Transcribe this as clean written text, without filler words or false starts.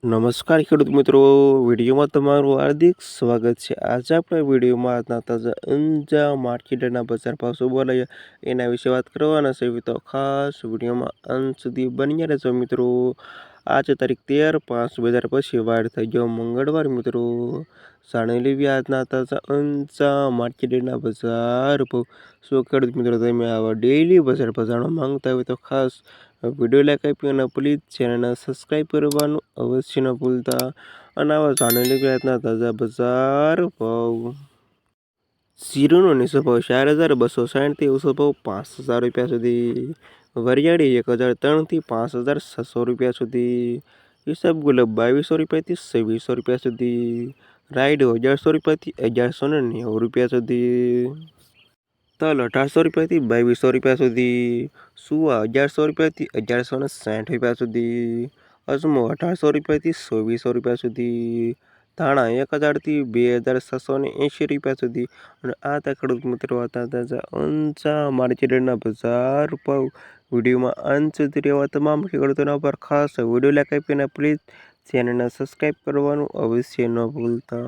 નમસ્કાર ખેડૂત મિત્રો, વિડીયોમાં તમારું હાર્દિક સ્વાગત છે। આજે આપણે વિડીયોમાં આજના તાજા ઊંઝા માર્કેટના બજાર ભાવ શું બોલાયા એના વિશે વાત કરવાના છે। તો ખાસ વિડીયોમાં અંત સુધી બન્યા રહેજો મિત્રો। આજે તારીખ 13/5/2025 વાર થઈ ગયો મંગળવાર મિત્રો। જાણી લેવી આજના તાજા ઊંઝા માર્કેટના બજાર ભાવ। શું ખેડૂત મિત્રો તમે આવા ડેઈલી બજાર ભાવ જાણવા માંગતા હોય તો ખાસ વિડીયો લાઈક આપી અને પ્લીઝ ચેનલને સબસ્ક્રાઈબ કરવાનું અવશ્ય ન ભૂલતા। અને આવા જાણી લેવી આજના તાજા બજાર ભાવ। જીરુનો નીચો ભાવ 4,260 થી ઊંચો ભાવ 5,000 રૂપિયા સુધી। વરિયાળી 1,003 થી 5,600 રૂપિયા સુધી। ઈસબગુલ 2,200 રૂપિયાથી 2,600 રૂપિયા સુધી। રાયડો 1,100 રૂપિયાથી 1,190 રૂપિયા સુધી। તલ 1,800 રૂપિયાથી 2,200 રૂપિયા સુધી। સુવા 1,100 રૂપિયાથી 1,160 રૂપિયા સુધી। અજમો 1,800 રૂપિયાથી 2,200 રૂપિયા સુધી। ધાણા 1,000 થી 2,780 રૂપિયા સુધી। અને આ હતા ખેડૂત મિત્રો હતા તાજા ઊંઝા માર્કેટના બજાર ભાવ। વિડીયોમાં અંત સુધી રહેવા તમામ ખેડૂતોના પર ખાસ વિડીયો લાઈક આપીને પ્લીઝ ચેનલને સબસ્ક્રાઈબ કરવાનું અવશ્ય ન ભૂલતા।